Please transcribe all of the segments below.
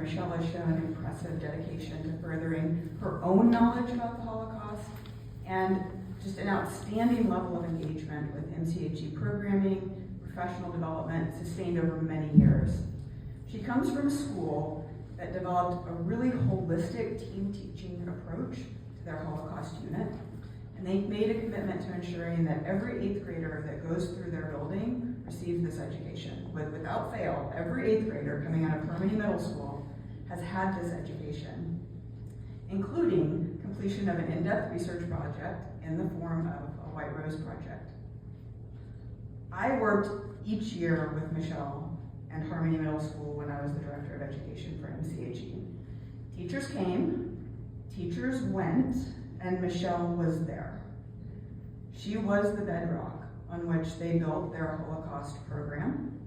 Michelle has shown impressive dedication to furthering her own knowledge about the Holocaust and just an outstanding level of engagement with MCHE programming, professional development sustained over many years. She comes from a school that developed a really holistic team teaching approach to their Holocaust unit, and they made a commitment to ensuring that every 8th grader that goes through their building receives this education. Without fail, every 8th grader coming out of Harmony Middle School has had this education, including completion of an in-depth research project in the form of a White Rose project. I worked each year with Michelle and Harmony Middle School when I was the Director of Education for MCHE. Teachers came, teachers went, and Michelle was there. She was the bedrock on which they built their Holocaust program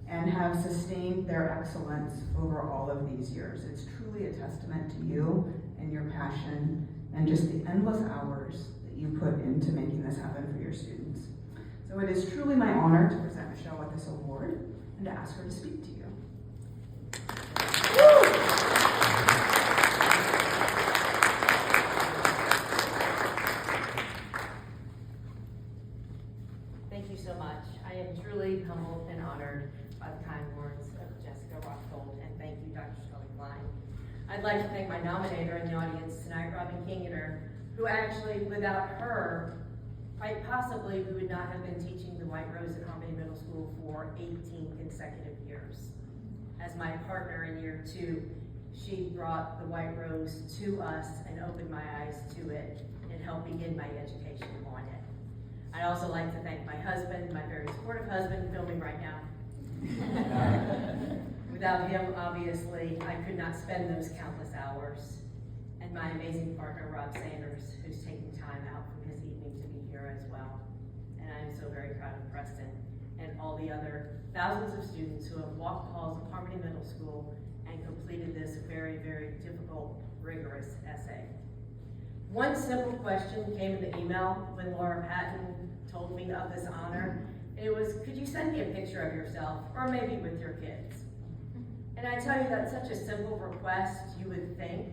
and have sustained their excellence over all of these years. It's truly a testament to you and your passion and just the endless hours that you put into making this happen for your students. So it is truly my honor to present Michelle with this award and to ask her to speak to you. Thank you so much. I am truly humbled and honored by the kind words of Jessica Rockfold, and thank you, Dr. Scully Klein. I'd like to thank my nominator in the audience tonight, Robin Kingeter, who actually, without her, quite possibly we would not have been teaching the White Rose at Harmony Middle School for 18 consecutive years. As my partner in year 2, she brought the White Rose to us and opened my eyes to it and helped begin my education on it. I'd also like to thank my husband, my very supportive husband, filming right now. Without him, obviously, I could not spend those countless hours. And my amazing partner, Rob Sanders, who's taking time out from his evening to be here as well. And I am so very proud of Preston and all the other thousands of students who have walked the halls of Harmony Middle School and completed this very, very difficult, rigorous essay. One simple question came in the email when Laura Patton told me of this honor, and it was, could you send me a picture of yourself, or maybe with your kids? And I tell you, that's such a simple request, you would think.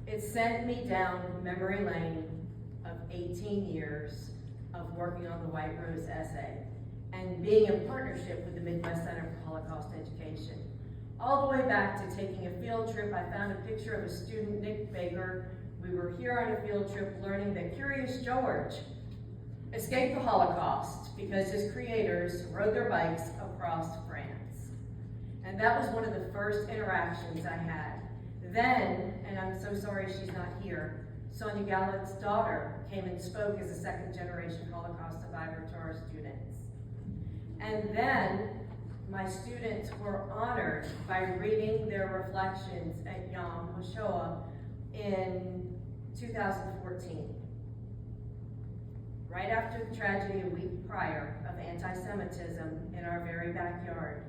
It sent me down memory lane of 18 years of working on the White Rose essay and being in partnership with the Midwest Center for Holocaust Education. All the way back to taking a field trip, I found a picture of a student, Nick Baker. We were here on a field trip learning that Curious George escaped the Holocaust because his creators rode their bikes across France. And that was one of the first interactions I had. Then, and I'm so sorry she's not here, Sonia Gallett's daughter came and spoke as a second-generation Holocaust survivor to our students. And then, my students were honored by reading their reflections at Yom HaShoah in 2014. Right after the tragedy a week prior of anti-Semitism in our very backyard.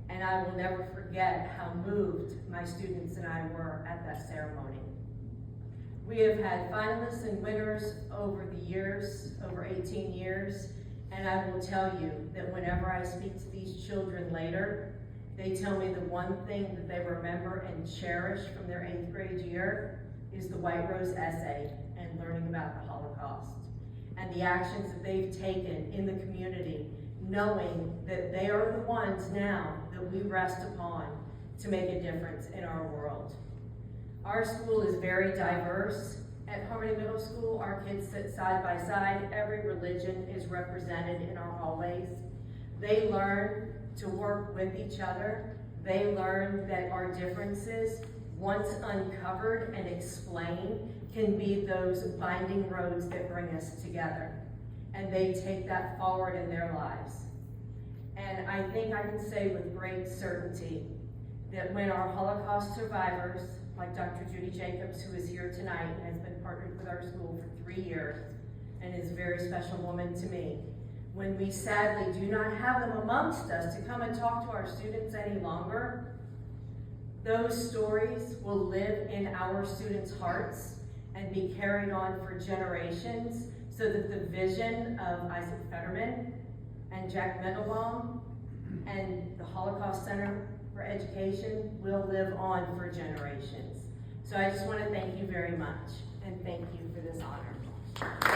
And I will never forget how moved my students and I were at that ceremony. We have had finalists and winners over the years, over 18 years, and I will tell you that whenever I speak to these children later, they tell me the one thing that they remember and cherish from their 8th grade year is the White Rose essay and learning about the Holocaust and the actions that they've taken in the community, knowing that they are the ones now that we rest upon to make a difference in our world. Our school is very diverse. At Harmony Middle School, our kids sit side by side. Every religion is represented in our hallways. They learn to work with each other. They learn that our differences, once uncovered and explained, can be those binding roads that bring us together. And they take that forward in their lives. And I think I can say with great certainty that when our Holocaust survivors, like Dr. Judy Jacobs, who is here tonight and has been partnered with our school for 3 years and is a very special woman to me, when we sadly do not have them amongst us to come and talk to our students any longer, those stories will live in our students' hearts and be carried on for generations so that the vision of Isaac Fetterman and Jack Mendelbaum and the Holocaust Center for education will live on for generations. So I just want to thank you very much, and thank you for this honor.